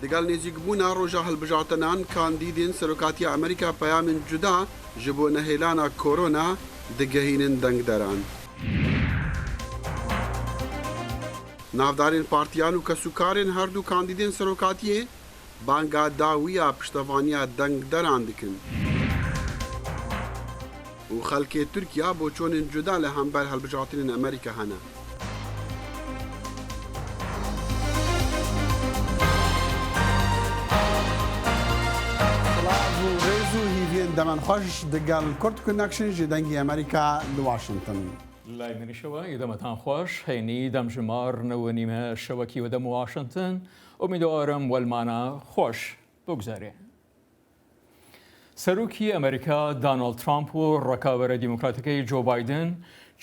لەگەڵ نێزیکبوونا ڕۆژە هەڵبژاردنان کاندیدین سەرۆکاتی ئەمریکا پەیامن جودا ji bo nehêlana korona digehînin dەنگدەران. Navdarên partiyan û kesûkarên herdû kandîdên serokatiyê banga dawiya piştevaniya dەنگدەران dikin. û xelkê Tirkiya boçonên cuda li hember hەڵبژaردنên Amerîka hene. دەمان خۆش دەگەڵ کورد کۆنێکشن ji dengê Amerîka li Washington. لای منیشەوە ئیدەمەتان خۆش هەینی دەمژمار نەوەنیمە شەوەکی وەدەم واشنگتن ئومیدوارم وەلمانە خۆش بگوزارێ. سەرۆکی ئەمریکا دانالد ترامپ و ڕکابەرە دیموکراتەکەی جۆ بایدن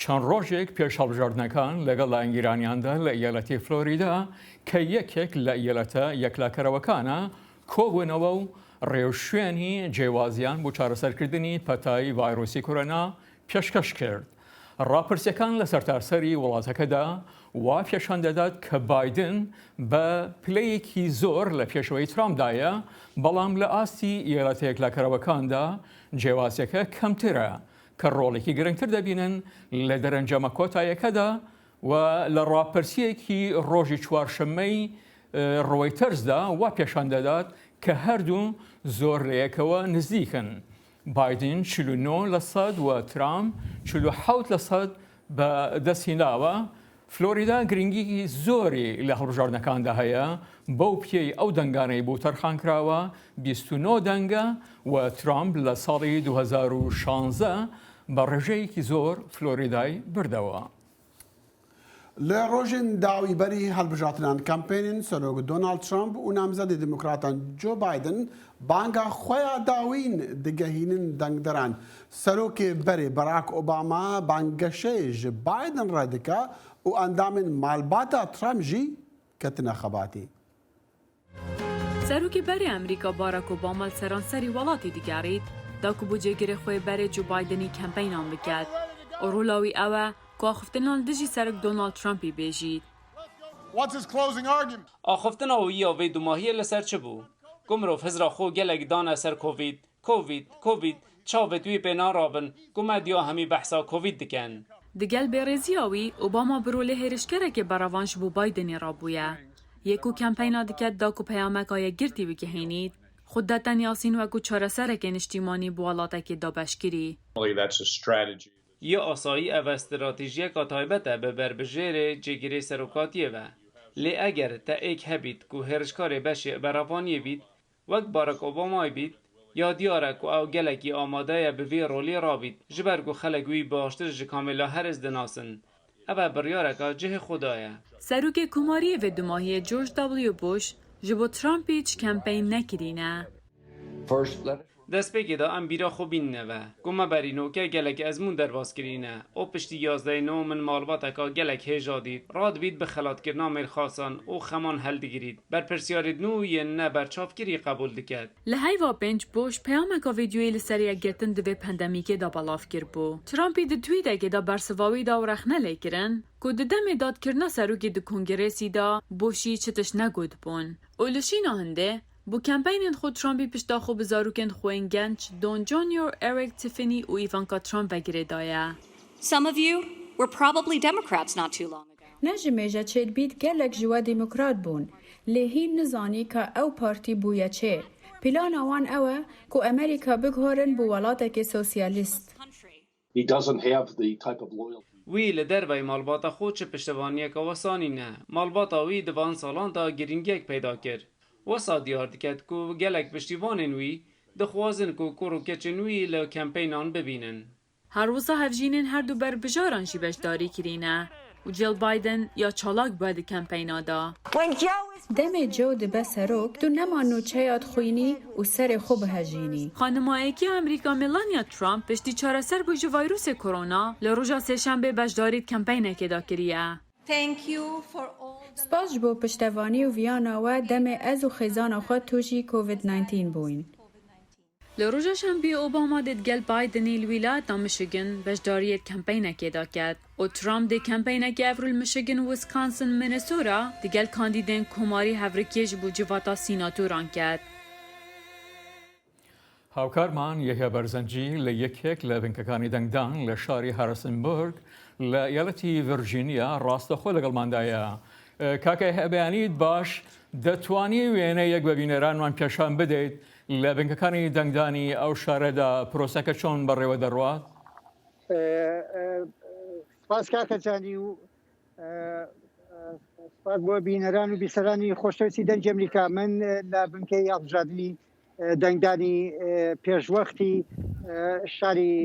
چەند ڕۆژێک پێش هەڵبژاردنەکان لەگەڵ لە ئەنگیرانیاندا لە ئیالەتی فلۆریدا کە یەکێک لە ئیالەتە یەکلاکەرەوەکانە کۆبوونەوە و ڕێوشوێنی جیاوازیان بۆ چارەسەرکردنی پەتایی ڤایرۆسی کۆرۆنا پێشکەش کرد. ڕاپرسیەکان لە سەرتاسەری وڵاتەکەدا وا پێشان دەدات کە بایدن بە پلەیەکی زۆر لە پێشەوەی ترامپدایە، بەڵام لە ئاستی ئیالەتە یەکلاکەرەوەکاندا جیاوازیەکە کەمترە کە ڕۆڵێکی گرنگتر دەبینن لە دەرەنجامە کۆتاییەکەدا و لە ڕاپرسیەکی ڕۆژی چوارشەممەی ڕۆیتەرزدا وا پێشان دەدات کە هەردوو زۆر لەیەکەوە نزیکن. بایدن 49% و ترامپ 47% بە دەستهێناوە. فلۆریدا گرنگی زۆری لە هەڵبژاردنەکاندا هەیە، بەو پێی ئەو دەنگانەی بۆ تەرخانکراوە 29 دەنگە و ترامپ لە ساڵی 2016 بە ڕێژەیەکی زۆر فلۆریدای بردەوە. لە ڕۆژین داویبەری هەڵبژاردنان کەمپێنین سەرۆک دۆناڵد ترامپ و نامزەدی دیموکراتان جۆ بایدن بانگا خۆیان داوین دگەهینن دەنگدەران. سەرۆکێ بەرێ بەراک ئۆباما بانگەشەیە ji بایدن ڕێدکە و ئەندامên malbata Trump jî ketine xebatî. سەرۆکی بەرێ ئەمریکا باراک ئۆباما li seranserî welatê digerît da ku bû cêgirê xwe berê Joe Bidenî kempeynan biket. Rola wî ew e ku axiftinan dijî serok Donald Trumpî bêjît. Axiftina wî ya vê dumahiyê li ser çi bû? Ku mirov hizra xwe gelek dane ser Covid, çavê wî pê narabin ku medya hemî behsa Covid dikin. Di gel bêrêziya wî, Obama bi rolê hêrişgerekê beravan ji bo Bidenê rabûye. Yê ku kempeyna diket da ku peyameka yekgirtî bigihînît, xwe deten yasîn wekû çareserekên niştîmanî bi welatekê da beşkirî. Ya asayî ev stratejiyeka taybet e bi berbijêrê cêgirê serokatiyê ve. Lê eger te êk hebît ku hêrişkarê beşê beravaniyê bît, wek Barack Obamayê bît, ya diyar e ku ew gelekî amade ye bi vê rolê rabît ji ber ku xelek wî baştir ji kamêla herêz dinasin. Ev e biryareka cihê xwe da ye. Serokê Komariyê vê dumahiyê George W. Bush ji bo Trumpî hiç kempeyn nekirîne. Destpêkê da em bîra xwe bînine ve ku me berînoke gelek ezmûn derbas kirîne. O piştî 11 min malbateka gelek hêja dît, radibît bi xelatkirina mêrxasan û xeman heldigirît. Berpirsyarê nû yên ne berçavkirî qebûl diket. Li heyva pênc Bush peyameka vîdyoyê li ser yekgirtin di vê pandemîkê da belav kirbû. Trumpî di twîtekê da bersivawî da û rexne lê kirin ku di demê dadkirina serokê di Kongrêsî da Bushî çi tişt negot bûn. û li şîna hindê bu kempeynên xwe Trumpî pişta xwe bi zarokên xwe ên genç Don Jr., Eric, Tiffany û Ivanka Trump vegirê daye. Some of you were probably Democrats not too long ago. Ne ji mêja çêdbît gelek ji we demokrat bûn. Lê hîn nizanî ka ew partî bûye çê. Plana wan ew e ku Amerîka biguherin bi welatekê sosyalîst. He doesn't have the type of loyalty. Wî li derveyê malbata xwe çi piştevaniyeka wesanî ne. Malbata wî di van salan da giringiyek peyda kir. Wesa diyar diket ku gelek piştîvanên wî dixwazin ku kur û keçên wî li kempeynan bibînin. Her wisa hevjînên herdû berbijaran jî beşdarî kirîne û Jill Biden ya çalak bûye di kempeyna da. Demê Joe dibe serok, tu nema nûçeya xwînî û serê xwe bihejînî. Xanımayekî Amerîka Melania Trump piştî çareser bû ji vayrosê korona li roja sêşembe beşdarî kempeynekê da kiriye. Spas ji bo piştevanî û viyana we demê ez û xêzana xwe tu jî COVID-19 bûyîn. لە ڕۆژە شەمبێ ئۆباما دەتگەل بایدنی لویلایەتە میشیگن بەشداریەت کەمپەینەکێدا کرد و ترامپ دێ کەمپەینەکی ئەڤرل میشیگن ویسکانسن مینێسۆتا دەگەل کاندیدên کۆماری هەڤرکێژ بۆ جیڤاتا سیناتۆران کرد. هاوکارمان یەکە بەرزەنجی لە یەکێک لە بنکەکانی دەنگدان لە شاری هارسنبرگ لە ئیالەتی ڤیرجینیا ڕاستەخۆ لەگەڵماندایە. کاکە هەبیانیت باش دەتوانی وێنە یەک بە بینەرانمان پێشان بدەیت لە بنکەکانی دەنگدانی ئەو شارەدا پرۆسەکە چۆن بەڕێوە دەڕوات؟ سپاس کاکەجانی و سپاس بۆ بینەران و بیسەرانی خۆشەویستی دەنگی ئەمریکا. من لە بنکەی هەڵبژاردنی دەنگدانی پێشوەختی شاری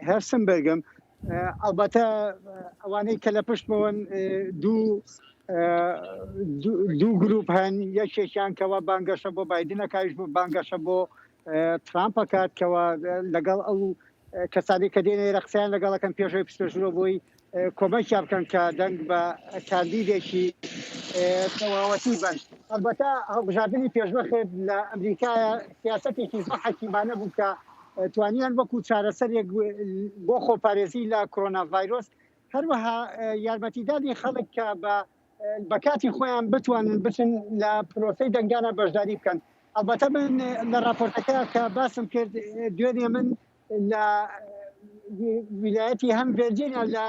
هەرسنبرگم. ئەلبەتە ئەوانەی کە لە پشتمەوەن دوو گروپ هەن، یەکێکیان کەەوە بانگەشە بۆ بایدنە کاریش بۆ بانگەشە بۆ ترامپە کات کەەوە لەگەڵ ئەو کەسانی کە دێنێ رەقسەیان لەگەڵەکەن پێشەوەی پسپێژورە بۆی کۆمەکیان بکەن کە دەنگ بە کاندیدێکی تەواوەتی بن. ئەلبەتە هەڵبژاردننی پێشوەخت لە ئەمریکایە سیاسەتێکی زۆر حەکیمانە بوو کە توانیان وەکو چارەسەرێک بۆ خۆپارێزی لە کۆرۆنا ڤایرۆس هەروەها یارمەتیدانی خەڵک کە بە کاتی خۆیان بتوانن بچن لە پرۆسەی دەنگانە بەشداری بکەن. ئەلبەتە من لە راپۆرتەکە کە باسم کرد دوێنێ من لە ویلایەتی هەم ڤێرجینیا لە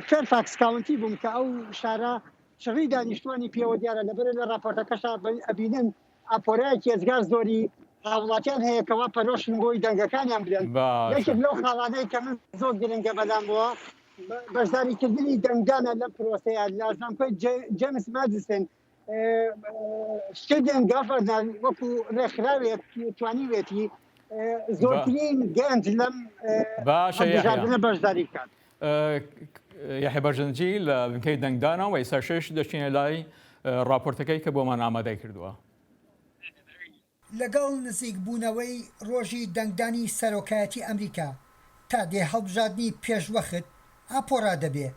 فێرفاکس کاونتی بووم کە ئەو شارە شڕی دانیشتوانی پێوە دیارە لەبەر لە راپۆرتەکەشا ئەبینن ئاپۆرایەکی ێزگار زۆری هاوڵاتیان هەیە کەوا پەرۆشن بۆی دەنگەکانیان بدەن. یەکێک لەو خاڵانەی کە من زۆر گرنگە بەلام بووە بەشداریکردنی دەنگدانە لە پرۆسەیە لە زانکۆی جیمس مادیسن شتێن گافەردان وەکو ڕێکخراوێک توانیوێتی زۆرترین گەنج لەم هەڵبژاردنە بەشداری بکات. یاحێ بەرزەنجی لە بنکەی دەنگدانەوە ئێستا شێش دەچینە لای راپۆرتەکەی کە بۆمان ئامادەی کردووە. لەگەڵ نزیکبوونەوەی ڕۆژی دەنگدانی سەرۆکایەتی ئەمریکا تا دێ هەڵبژاردنی پێشوەخت ئاپۆرا دەبێ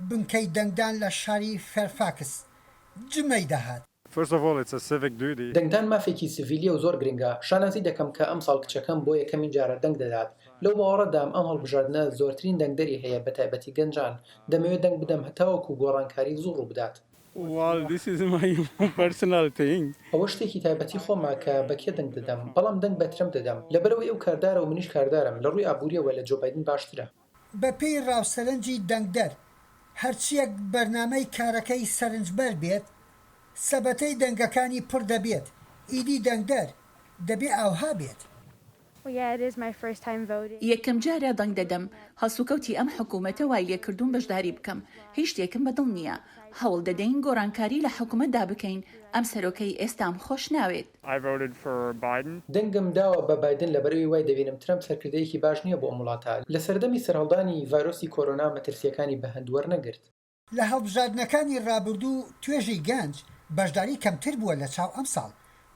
بنکەی دەنگدان لە شاری فێرفاکس جمەی داهات. دەنگدان مافێکی سڤیلیە و زۆر گرنگە. شانازی دەکەم کە ئەم ساڵ کچەکەم بۆ یەکەمین جارە دەنگ دەدات. لەو باوەڕەدام ئەم هەڵبژاردنە زۆرترین دەنگدەری هەیە بە تایبەتی گەنجان. دەمەوێت دەنگ بدەم هەتاوەکو گۆڕانکاری زوو ڕوو بدات. ئەوە شتێکی تایبەتی خۆما کە بەکێ دەنگ دەدەم، بەڵام دەنگ بە ترەمپ دەدەم لەبەرەوەی ئەو کاردارە و منیش کاردارم لە ڕووی ئابووریەوە لە جۆ بایدن باشترە. بە پێی ڕاوسەرنجی دەنگدەر هەرچیەک بەرنامەی کارەکەی سەرنجبەر بێت سەبەتەی دەنگەکانی پڕ دەبێت. ئیدی دەنگدەر دەبێ ئاوها بێت. یەکەم جارە دەنگ دەدەم. هەسوکەوتی ئەم حکوومەتە وای لێکردوون بەشداری بکەم. هیچ شتێکم بەدڵ نییە. هەوڵ دەدەین گۆڕانکاری لە حکوومەتدا بکەین. ئەم سەرۆکەی ئێستام خۆش ناوێت. دەنگم داوە بە بایدن لەبەرەوەی وای دەبینم ترەمپ سەرکردەیەکی باش نییە بۆ وڵاتە. لە سەردەمی سەرهەڵدانی ڤایرۆسی کۆرۆنا مەترسیەکانی بەهەند وەرنەگرت. لە هەڵبژاردنەکانی ڕابردوو توێژی گەنج بەشداری کەمتر بووە لە چاو ئەم ساڵ.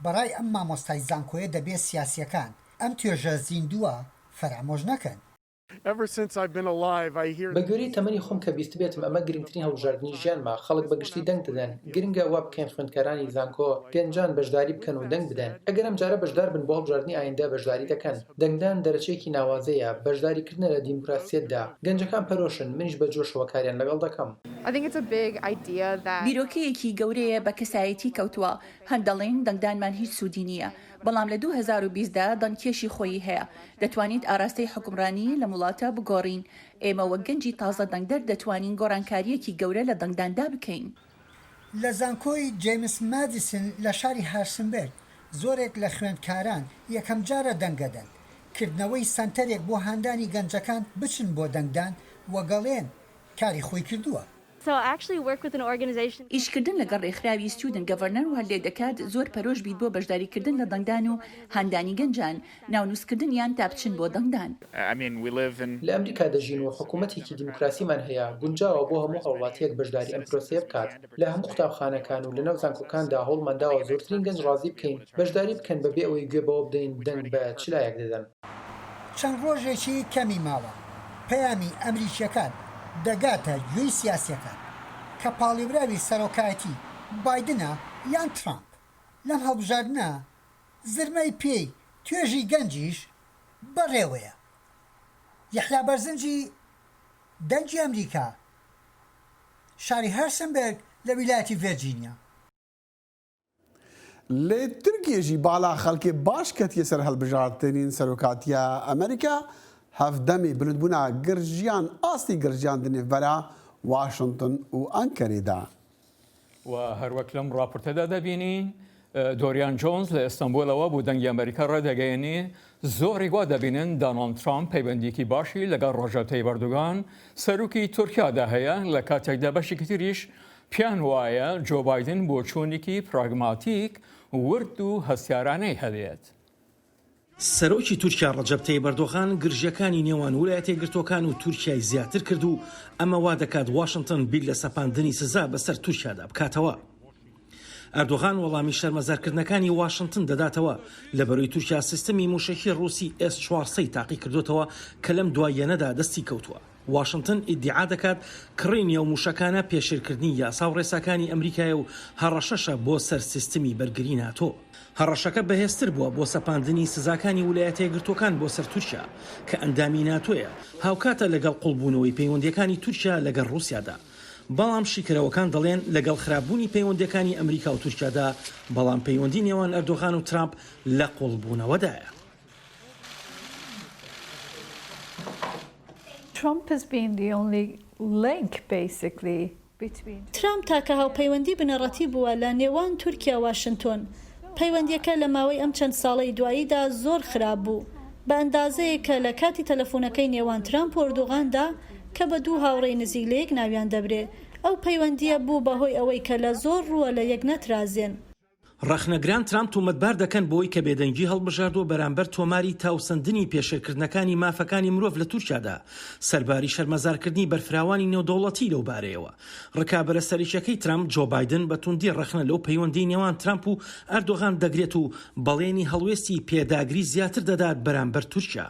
بەڕای ئەم مامۆستای زانکۆیە دەبێت سیاسیەکان ئەم توێژە زیندووە فەرامۆژ نەکەن. بە گوێرەی تەمەنی خۆم کە بیست بێتم ئەمە گرنگترین هەڵبژاردننی ژیانما. خەڵک بەگشتی دەنگ دەدەن. گرنگە وا بکەین خوێندکارانی زانکۆ گەنجان بەشداری بکەن و دەنگ بدەن. ئەگەر ئەم جارە بەشدار بن بۆ هەڵبژاردننی ئایندە بەشداری دەکەن. دەنگدان دەرەچێکی ناوازەیە بەشداریکردنە لە دیموکراسیەتدا. گەنجەکان پەرۆشن، منیش بە جۆشەوە کاریان لەگەڵ دەکەم. بیرۆکەیەکی گەورەیە بە کەسایەتی کەوتووە. هەندەڵێن دەنگدانمان هیچ سوودی نییە. بەڵام لە 2020دا دەنگکێشی خۆی هەیە. دەتوانیت ئاراستەی حکومڕانی لە وڵاتە بگۆڕین. ئێمە وەک گەنجی تازە دەنگدەر دەتوانین گۆڕانکاریەکی گەورە لە دەنگداندا بکەین. لە زانکۆی جیمس مادیسن لە شاری هارسنبرگ زۆرێک لە خوێندکاران یەکەم جارە دەنگەدەن. کردنەوەی سنتەرێک بۆ هاندانی گەنجەکان بچن بۆ دەنگدان وەگەڵێن کاری خۆی کردووە. ئیشکردن لەگەڵ ڕێکخراوی ستودنت گەڤەرنەر وە لێ دەکات زۆر پەرۆش بیت بۆ بەشداریکردن لە دەنگدان و هاندانی گەنجان ناونووسکردنیان تا بچن بۆ دەنگدان. لە ئەمریکا دەژین و حکوومەتێکی دیموکراسیمان هەیە گونجاوە بۆ هەموو هەوڵاتیەک بەشداری ئەم پرۆسەیە بکات. لە هەموو قوتابخانەکان و لەناو زانکۆکاندا هەوڵمانداوە زۆرترین گەنج ڕازی بکەین بەشداری بکەن بەبێ ئەوەی گوێ بەوە بدەین دەنگ بە چ لایەک دەدەن. چەند ڕۆژێکی کەمی ماوە پەیامی ئەمریکیەکان دەگاتە گوێی سیاسیەکان کە پاڵیوراوی سەرۆکایەتی بایدنە یان ترامپ. لەم هەڵبژاردنە زرمەی پێی توێژی گەنجیش بەڕێوەیە یەحیا بەرزنجی دەنگی ئەمریکا شاری هەرسنبەرگ لە ویلایەتی ڤێرجینیا لێ تورکیەژی بالا خەڵکی باش کەتیە سەر هەڵبژاردنین سەرۆکاتیە ئەمریکا هەفدەمی بلندبوونا گرژیان ئاستی گرژیاندنێ بەرە واشنگتن و ئەنکەرێدا. و هەروەک لەم ڕاپۆرتەدا دەبینین دۆریان جۆنز لە ئێستانبولەوە بۆ دەنگی ئەمریکا ڕێدەگەیەنی زۆری وا دەبینن دۆناڵد ترامپ پەیوەندیکی باشی لەگەڵ ڕۆژەتەی بەردوگان سەرۆکی تورکیادا هەیە لە کاتێکدا بەشێکی تریش پیان وایە جۆ بایدن بۆ چوونێکی پراگماتیک ورد و هەستیارانەی هەبێت. سەرۆکی تورکیا ڕەجەب تەیب ئەردۆغان گرژیەکانی نێوان ویلایەتە یەکگرتووەکان و تورکیای زیاتر کرد و ئەمە وا دەکات واشنگتن بیل لە سەپاندنی سزا بەسەر تورکیادا بکاتەوە. ئەردۆغان وەڵامی شەرمەزارکردنەکانی واشنگتن دەداتەوە لەبەرەوەی تورکیا سیستەمی موشەکی ڕووسی S400 تاقی کردوتەوە کە لەم دوایەنەدا دەستی کەوتووە. واشنگتن ئیدعا دەکات کڕینیە و موشەکانە پێشێرکردنی یاسا و ڕێساکانی ئەمریکایە و هەڕەشەشە بۆ سەر سیستەمی بەرگری ناتۆ. هەڕەشەکە بەهێزتر بووە بۆ سەپاندنی سزاکانی ویلایەتە یەکگرتووەکان بۆ سەر تورکیا کە ئەندامی ناتۆیە هاوکاتە لەگەڵ قوڵبوونەوەی پەیوەندیەکانی تورکیا لەگەڵ رووسیادا. بەڵام شیکەرەوەکان دەڵێن لەگەڵ خراپبوونی پەیوەندیەکانی ئەمریکا و تورکیادا بەڵام پەیوەندی نێوان ئەردۆغان و ترامپ لە قوڵبوونەوەدایە. ترامپ تاکە هاوپەیوەندی بنەڕەتی بووە لە نێوان تورکیا واشنگتۆن. پەیوەندیەکە لە ماوەی ئەم چەند ساڵەی دواییدا زۆر خراپ بوو بە ئەندازەیە کە لە کاتی تەلەفۆنەکەی نێوان ترامپ و ئەردۆغاندا کە بە دوو هاوڕێی نزیک لە یەک ناویان دەبرێ ئەو پەیوەندیە بوو بەهۆی ئەوەی کە لە زۆر ڕووە لە یەک نەترازێن. ڕەخنەگران ترامپ تومەتبار دەکەن بۆی کە بێدەنگی هەڵبژاردووە بەرامبەر تۆماری تاوسەندنی پێشێرکردنەکانی مافەکانی مرۆڤ لە تورکیادا سەرباری شەرمەزارکردنی بەرفراوانی نێودەوڵەتی لەو بارەیەوە. ڕکابەرە سەرکیەکەی ترامپ جۆ بایدن بە توندی ڕەخنە لەو پەیوەندی نێوان ترامپ و ئەردۆغان دەگرێت و بەڵێنی هەڵوێستی پێداگری زیاتر دەدات بەرامبەر تورکیا.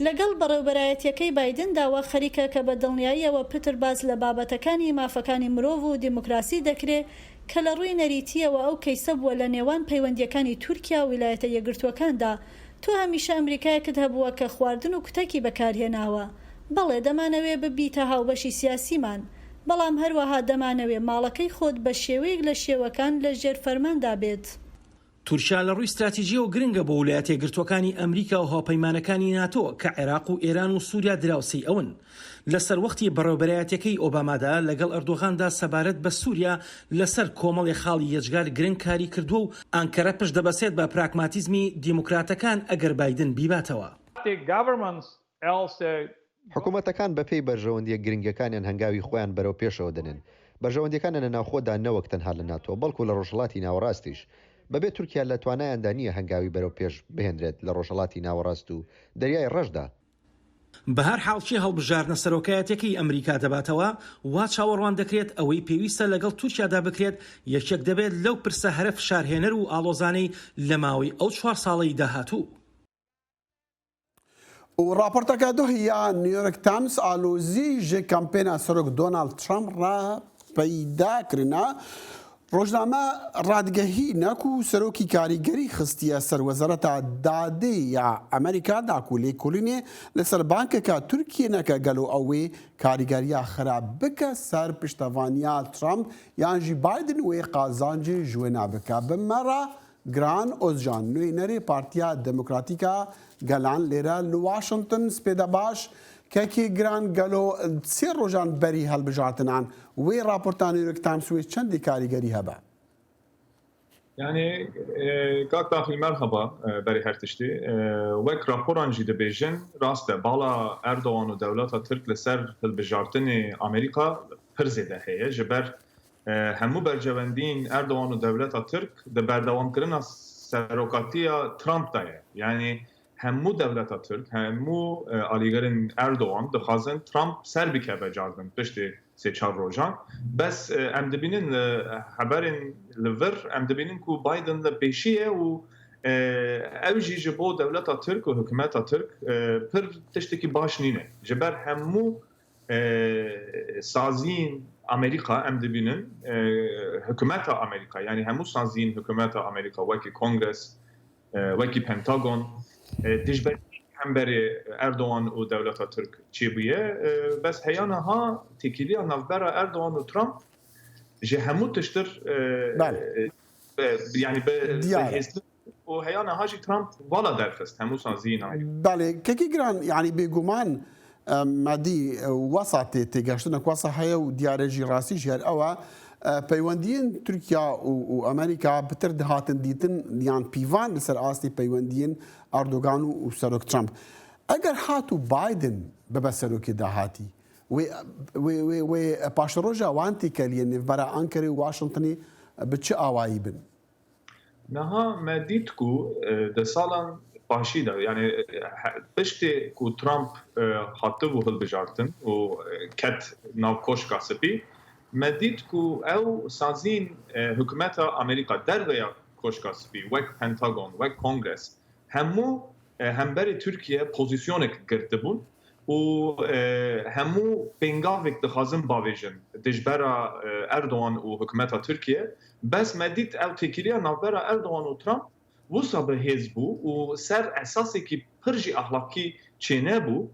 لەگەڵ بەڕێوەبەرایەتیەکەی بایدن داوا خەریکە کە بە دڵنیاییەوە پتر باز لە بابەتەکانی مافەکانی مرۆڤ و دیموکراسی دەکرێت کە لە ڕووی نەریتیەوە ئەو کەیسە بووە لە نێوان پەیوەندیەکانی تورکیا و ویلایەتە یەکگرتووەکاندا. تۆ هەمیشە ئەمریکایەکت هەبووە کە خواردن و کوتەکی بەکارهێناوە. بەڵێ دەمانەوێ ببیتە هاوبەشی سیاسیمان، بەڵام هەروەها دەمانەوێ ماڵەکەی خۆت بە شێوەیەک لە شێوەکان لە ژێر فەرماندا بێت. تورکیا لە ڕووی استراتیژیە و گرنگە بۆ ویلایەتە یەکگرتووەکانی ئەمریکا و هاوپەیمانەکانی ناتۆ کە عێراق و ئێران و سووریا دراوسەی ئەون. لەسەر وەختی بەڕێوەبەرایەتیەکەی ئۆبامادا لەگەڵ ئەردۆغاندا سەبارەت بە سووریا لەسەر کۆمەڵی خاڵی یەجگار گرنگ کاری کردووە و ئەنکەرە پشت دەبەسێت بە پراگماتیزمی دیموکراتەکان ئەگەر بایدن بیباتەوە. حکوومەتەکان بەپێی بەرژەوەندیە گرنگەکانیان هەنگاوی خۆیان بەرەو پێشەوە دەنن. بەرژەوەندیەکانە لە ناوخۆدا نەوەک تەنها لە ناتۆ بەڵکو لە ڕۆژهەڵاتی ناوەڕاستیش بەبێ تورکیا لە توانایاندا نییە هەنگاوی بەرەو پێش بهێنرێت لە ڕۆژهەڵاتی ناوەڕاست و دەریای ڕەشدا. بە هەر حاڵکی هەڵبژاردنە سەرۆکایەتەکەی ئەمریکا دەباتەوە وا چاوەڕوان دەکرێت ئەوەی پێویستە لەگەڵ تورکیادا بکرێت یەکێک دەبێت لەو پرسە هەرە فشارهێنەر و ئاڵۆزانەی لە ماوەی ئەو 4 ساڵەی داهاتوو. و راپۆرتەکە دۆهەیە نیویۆرک تایمز ئالۆزی ژێ کەمپێنە سەرۆک دۆناڵد ترامپ ڕاپەیداکردە ڕۆژنامە ڕادگەهی نەکو سەرۆکی کاریگەری خستیە سەر وەزارەتە دادەی یا ئەمریکا داکو لێکۆڵینێ لەسەر بانکەکە تورکیە نەکە گەلو ئەوێ کاریگەریە خراپ بکە سەر پشتەوانیا ترامپ یانژی بایدن وێ قازانجی ژوێنا بکە بمەڕە گران ئۆزجان نوێنەرێ پارتیا دموکراتیکە گەلان لێرە لە واشنگتن سپێدە باش کەکی گران گەلۆ 3 ڕۆژان بەری هەڵبژاردنان وێ راپۆرتان نیویۆرک تایمز وێ چەندی کاریگەری هەبە. يعني كاك داخل مرحبا بري هرتشتي وك رابوران جي دبيجن راسته بالا اردوغان و دولات ترك لسر هەڵبژاردنی امريكا پرزيده هي جبر همو برجواندين اردوغان و دولات ترك ده بەردەوامکردن سەرۆکاتیە ترامپ دايه. يعني همو دولت ترک همو آلیگرین اردوغان دخوازن ترامپ سر بکه بجاردن پشتی 3-4 روزان بس ام دبینن خبرین لور ام دبینن کو بایدن لپیشیه و اوجی جبو دولت ترک و حکومت ترک پر تشتکی باش نینه جبر همو سازین امریکا ام دبینن حکومت امریکا یعنی همو سازین حکومت امریکا وکی کنگرس وکی پنتاگون دژبەری هەمبەرێ ئەردوان و دەولەتە تورک چی بووە بەس هەیانەها تێکیلیە ناوبەرە ئەردوان و ترامپ ji hemû tiştir yani û heyana jî Trump vala derxist hemû sazîn Belê kekî giran yani bêguman medî wesa têgeştinek wesa heye û diyare jî rastî ji her ew peywendiyên Tirkiya û Amerîka bitir dihatin dîtin yan pîvan li ser astê peywendiyên Erdogan û serok Trump. Eger hatû Biden bibe serokê dahatî wê paşeroja wan têkeliye nêvbera Ankarê û Washingtonê bi çi awayî bin? Niha me dît ku di salan başî de yani piştê ku Trump hatibû hilbijardin û ket nav koşka spî me dît ku ew sazîn hikûmeta Amerîka derveya koşka spî wek Pentagon wek Kongres hemû hemberê Tirkiye pozîsyonek girtibûn û hemû pêngavek dixwazin bavêjin dijbera Erdogan û hikûmeta Tirkiye bes me dît ew têkiliya navbera Erdogan û Trump wisa bi hêz bû û ser esasekî pir jî ahlakî çênebû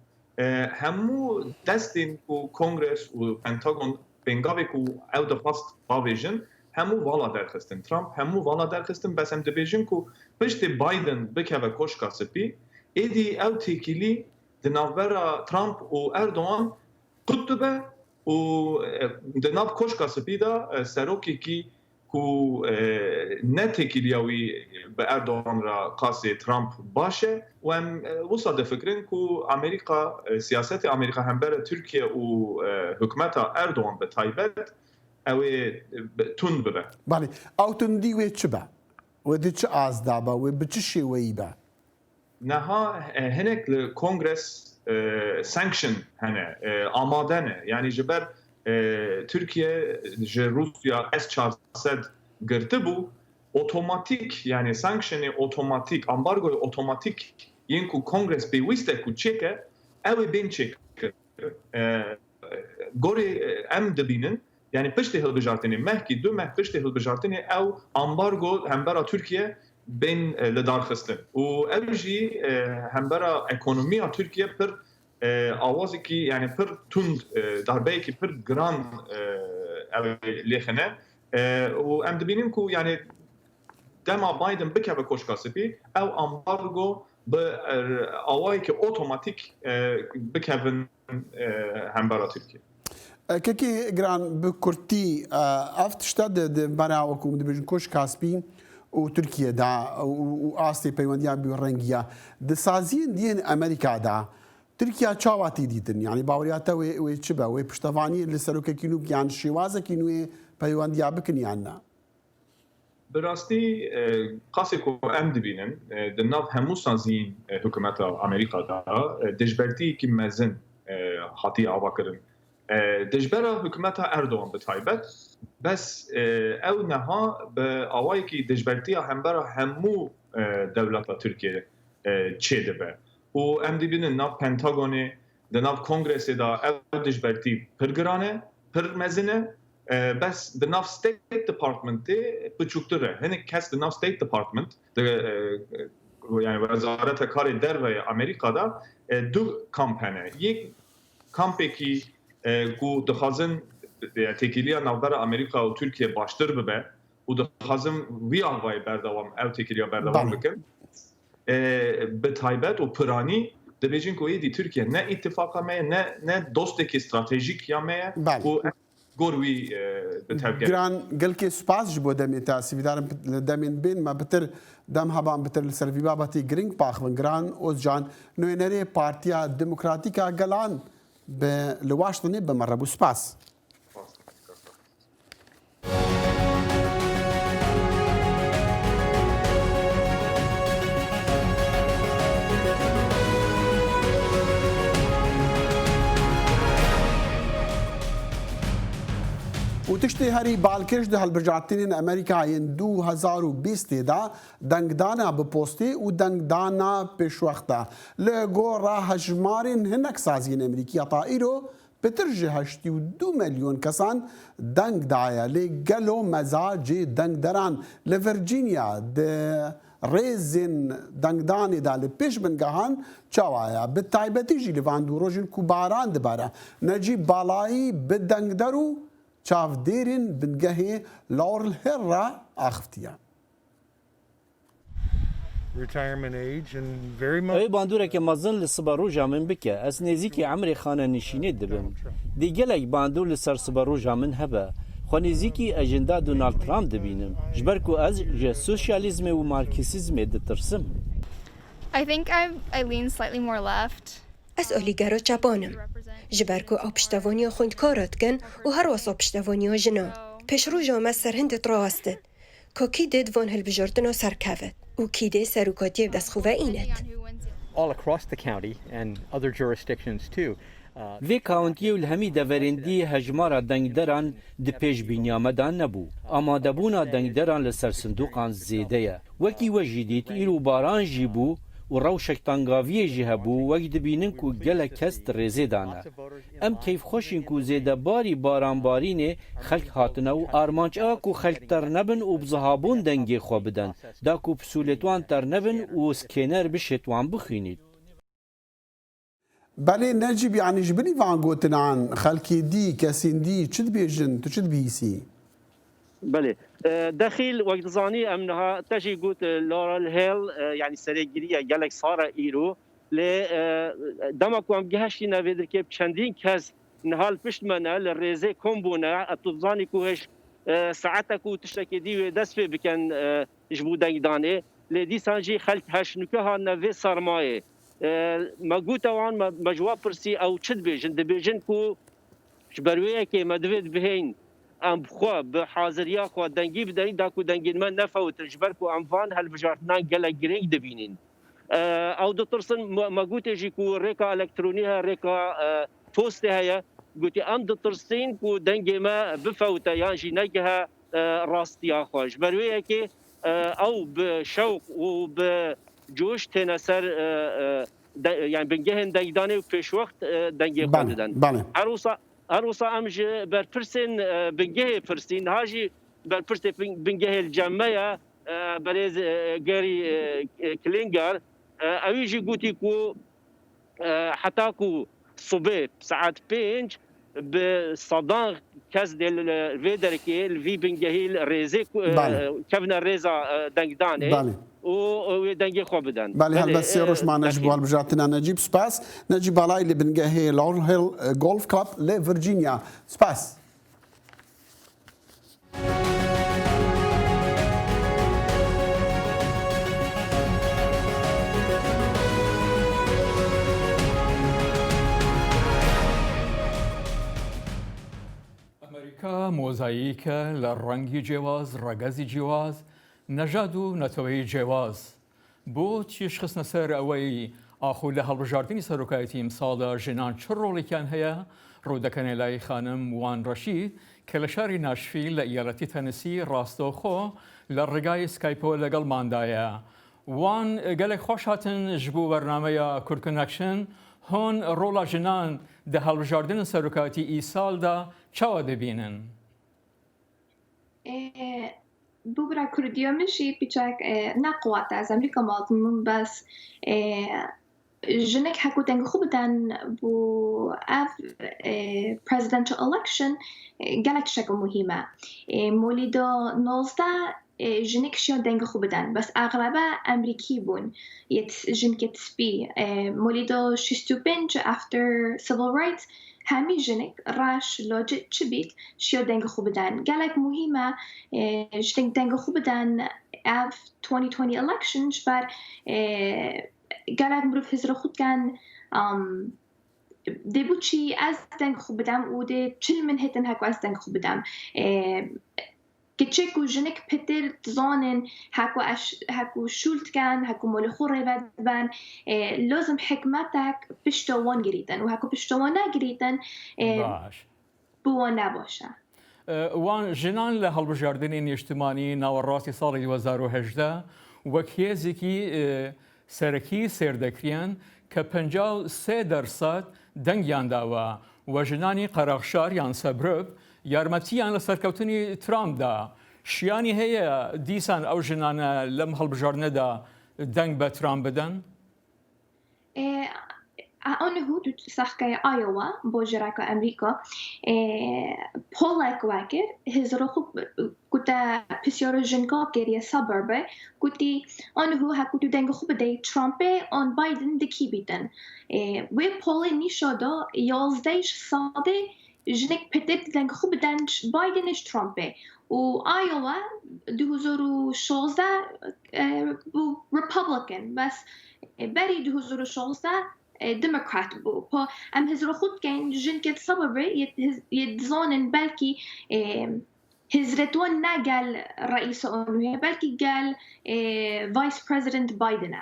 hemû destên ku Kongres û Pentagon pêngavek û ew dixwast bavêjin hemû vala derxistin Trump hemû vala derxistin bes em dibêjin ku piştê Biden bikeve koşka spî êdî ew têkilî di navbera Trump û Erdogan qut dibe û di nav koşka spî de serokekî ku ne têkiliya wî bi Erdogan ra qasê Trump baş e û em wisa difikirin ku Amerîka siyasetê Amerîka hembera Tirkiye û hikûmeta Erdogan bi taybet ew ê tund bibe. Belê ew tundî wê çi be? Wê di çi az dabe wê bi çi şêweyî be? Niha hinek li Kongres sanction hene amade ne yani ji ber Türkiye ji Rusya S-400 girtibû otomatik yani sanctionê otomatik ambargoya otomatik yên ku Kongres pêwîst e ku çêke ew ê bên çêkir gorê em dibînin yani piştê hilbijartinê mehkî du meh piştê hilbijartinê ew ambargo hembera Tirkiye bên li darxistin û ev jî hembera ekonomiya Tirkiye pir awazekî yani pir tund darbeyekî pir giran ew lêxine û em dibînin ku yani dema Biden bikeve koşka spî ew ambargo bi awayekî otomatik bikevin hembera Tirkiye. Kekî giran bi kurtî ev tişta di bera wekû dibêjin koşka spî û Tirkiye'da û astê peywendiya bi rengiya di saziyên diyên Amerîka'da Tirkiye çawatî dîtin yani bawriyata wê çi be wê piştevaniyê li serokekî nû yan şêwazekî nû peywendiya bikin yan ne? Bi rastî qasê ku em dibînin di nav hemû saziyên hikûmeta Amerîka'da dijbertiyekî mezin hatiye avakirin dijbera hikûmeta Erdogan bi taybet bes ew neha bi awayekî dijbertiya hembera hemû dewleta Tirkiye çê dibe û em dibînin nav Pentagonê di nav Kongresê da ew dijbertî pir giran e pir mezin e bes di nav State Departmentê biçûktir e hinek kes di nav State Department yani Wezareta Karê Derveya Amerîka'da du kamp hene yek kampekî ku dixwazin têkiliya navbera Amerîka û Tirkiye baştir bibe û dixwazin wî avayê berdewam ew têkiliya berdewam bikin bi taybet û piranî dibêjin ku êdî Tirkiye ne îttifaka me ye ne dostekî stratejîk ya me ye û gor wî bi tevger giran gelkê spas ji bo demê te sîvîdarim li demên bên me bitir dem heban bitir li ser vî babetê giring baxivin giran Ozcan nûnerê Partiya Demokratîk a Gelan li Washingtonê bi me rebû spas. و تشتی هری بالکش ده هەڵبژاردنین ئەمریکایên 2020 دا دەنگدانا bi postê û dengdana pêşwexta li gora hejmarên hinek saziyên Amerîkî ta îro pitir ji 82 milyon kesan deng daye lê gelo meza cê dengderan li Virginia di ڕێزên دەنگدانێدا لە پێش بنگەهان چاوایە بە تایبەتیژی لەڤاندوو ڕۆژن و باران دەبارە نەجی باڵایی بە دەنگدەر و چاودێرên بنگەهێ لاوڕل هێڕا ئاخفتیە. ئەوەی باندورێکی مەزن لە سبە ڕۆژا من بکە ئەس نێزیکی ئەمرێ خانە نشینێت دەبم دیگەلێک باندور لەسەر سبە ڕۆژا من هەبە خۆ نێزیکی ئەژندا دونالد ترامپ دەبینم ژبەر و ئەس ژە سۆسیالیزمێ و مارکسیزمێ دەترسم. ئەس ئۆلیگارۆ چاپۆنم ژبەر و ئەو پشتەوانیە خوندکۆرە دکن و هەروەسا پشتەوانیە ژنە پێشڕۆژەمە سەر هەندێت ڕاستن کۆکی دێت وان هەڵبژاردن و سەرکەوت و کیدێ سەرکۆتیە دەستخوڤەئینێت. Vê kawntiyê û li hemî deverêndiyê hejmara dengderan di pêşbîniyamedan nebû. Amadebûna dengderan li ser sindoqan zêde ye. Wekî we jî dît îro baran jî bû û rewşek tangaviyê jî hebû wek dibînin ku gelek kes di rêzê dane. Em keyfxweşîn ku zêdebarî baranbarînê xelk hatine û armanc a ku xelk ternebin û bizihabûn dengê xwe bidin. Da ku pisûlê wan ternebin û skêner bişê wan bixwînît. بەڵێ نەجیب یعنی ji binî van gotinan xelkê dî kesên dî çi dibêjin tu çi dibihîsî؟ بله دخیل وقت زانی ام نها تجی گوت لورال هیل یعنی سرگیری گلک سارا ایرو ل دمک وام گهشتی نویدر که چندین کس نهال پشت منه لرزه کومبونه اتوزانی کوهش ساعتک و تشتکی دی دست بکن جبو دنگدانه لدی سانجی خلق هشنکه ها نوی سرمایه ما گوت وان مجواب پرسی او چد بیجن دبیجن کو برویه که مدوید بهین ام خو به حاضریا خو دنگی بدین دا کو دنگین من نفوت جبر کو ام وان هەڵبژاردنان گەلە گرنگ دبینین او دترسن ما گوت جی کو ریکا الکترونی ریکا پوست هيا گوتی ام دترسین کو دنگی ما بفوت یان جی نگه راستیا خوش برویه که او به شوق و به جوش تنسر يعني بنجهن دنگدانه و پیش وقت دنگی خود دادن هروسا امج برپرسین بنجه پرسین هاجی برپرس بنجه الجمعه برز گری کلینگر اویجی گوتی کو حتی کو صبح ساعت 5 به صدان کس دل ویدر که وی بنجه ریزه کفن ریزا دنگدانه و دنگی خوب بدن. بله هەڵبەت ڕۆژمانەش بۆ هەڵبژاردنە نەجیب سپاس نەجی باڵای لە بنگەهەیە لاوڕل هیل گۆلف کلاب لە ڤرجینیا سپاس. ئەمریکا مۆزاییکە لە ڕەنگی جیاواز ڕەگەزی جیاواز نەژاد و نەتەوەی جیاواز بۆ تیش خستنە سەر ئەوەی ئاخۆ لە هەڵبژاردننی سەرۆکایەتی ئیمساڵدا ژنان چ ڕۆڵێکیان هەیە ڕوودەکەنێ لای خانم وان ڕەشید کە لە شاری ناشڤیل لە ئیالەتی تەنسی ڕاستەوخۆ لە ڕێگای سکایپەوە لەگەڵماندایە وان گەلێک خۆش هاتن ji بۆ بەرنامەیە کۆنێکشن هۆن ڕۆڵا ژنان دە هەڵبژاردن سەرۆکایەتی ئیساڵدا چاوە دەبینن؟ بوبرا كرديو مشي بيشاك نقوات از امريكا مالتمون بس جنك حكو تنگ خوبتن بو اف presidential election قالك شكو مهمة موليدو نوزدا جنك شيون تنگ خوبتن بس اغلبه امريكي بون جنك تسبي موليدو شستو بنج after civil rights همی جنک راش لوجت چبیک شیو دنگ خوب بدن گلک مهمه دنگ خوب بدن اف 2020 election بر گلک مروف هزار خود کن دبود چی از دنگ خوب بدم و ده چل من هتن هکو از دنگ خوب بدم كتشيكو جنك بتر تزانن هكو شولت كان هكو مولي خوري بان لازم حكمتك بشتوان جريتن وهكو بشتوان نجريتن بوان نباشه وان جنان لە هەڵبژاردنی نیشتمانی ناوەڕاستی ساڵی 2018 وەک هێزێکی سەرەکی سێردەکریان کە 53% دەنگیان داوە و ژنانی قەرەخشار یان سەبرب یارمەتیان لە سەرکەوتنی ترامپدا شیانی هەیە دیسان ئەو ژنانە لەم هەڵبژاردنەدا دەنگ بە ترامپ بدەن؟ ئەوە تو سەخکەی ئایۆوا بۆ ژێراکە ئەمریکا پۆڵێک واکرد هێزرۆ کوتە پرسیارە ژنگا گەریە سەبەربە کوتی ئەوە هەکوتو دەنگ خو بدەی ترامپێ ئۆن بایدن دکی بیتن وێ پۆڵێ نیشادا 11% ژنێک پێدێت دەنگ خو بدەن بایدنش ترامپێ و ئایۆوا 2016 بوو ریپابلیکن بەس بەری 2016 ديمقراط بو ام هزرو خود كان جن كت صبر يتزونن بلكي هزرتون نقال رئيس أمريكا بلكي قال فايس بريزيدنت بايدن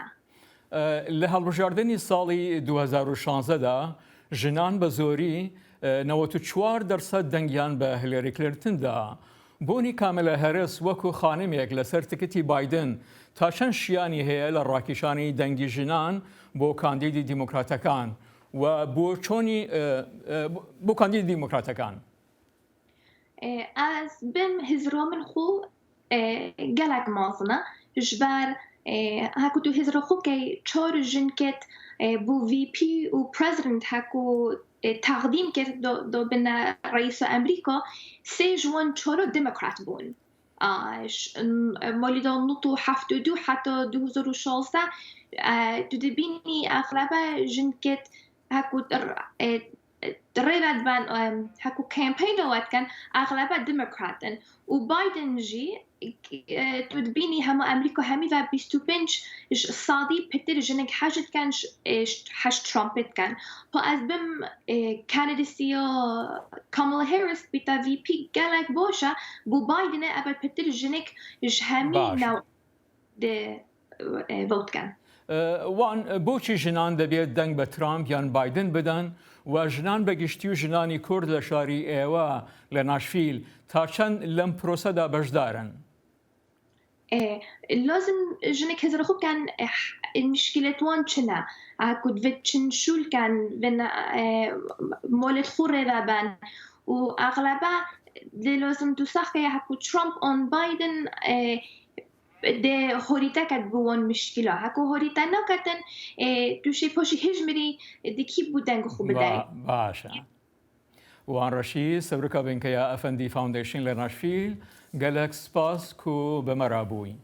لە هەڵبژاردنی ساڵی 2016دا ژنان بە زۆری 94% دەنگیان بە هیلاری کلینتندا بۆنی کاملە هەرس وەکو خانمێک لەسەر تکتی بایدن تا چەند شیانی هەیە لە ڕاکیشانی دەنگی ژنان بۆ کاندیدی دیموکراتەکان و بۆ کاندیدی دیموکراتەکان ئەس بم هزرۆ من خۆ گەلک مازنە ژبەر هەکوتو هزرۆ خۆکەی چۆر ژنکت بۆ VP و پرەزیدنت هەکو تقدیم کرد دو بنا رئیس أمريكا سيجوان چورو ديمقراط بون مالی دا نوتو 72 حتی 2016 تو دبینی اغلبه جنکت هکو ريرد بان هكو كامبين دوات كان اغلبها ديمقراطن وبايدن جي تدبيني هما امريكا همي و 25 صادي بتر جنك حاجت كان حاج ترامبت كان فاز بم كانديدسيا كامالا هاريس بتا في بي قالك بوشا بو بايدن ابل بتر جنك همي ناو د فوت كان وان بوچی ژنان دەبێت دەنگ بە ترامپ یان بایدن بدەن و ژنان بەگشتی و ژنانی کورد لە شاری ئێوە لە ناشفیل تا چەند لەم پرۆسەدا بەشدارن؟ لازم ژنێک هێزرە خوب کان مشکلتوان چنە هەکوت ڤێت چن شول کان مۆلت خو ڕێدابان و ئاغلبا لازم تو سەخکەیە هەکوت ترامپ ئۆن بایدن ده هوریتا کد بوان مشکل ها هکو هوریتا نکردن دوشی پاشی هجمری دکی بودن خوب بدهی باشه وان رشید سبرکا بینکیا افندی فاوندیشن لناشفیل گلک سپاس کو بمرابوی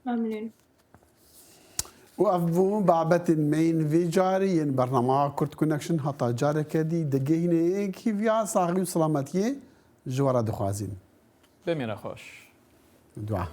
ممنون و افبو بابەتی مین وی جاری برنامه کورد کۆنێکشن هەتا جارێکەدی دەگەینەیەکی ویا ساغی و سلامەتیە ژوارە دەخوازین بمێنە خۆش دوا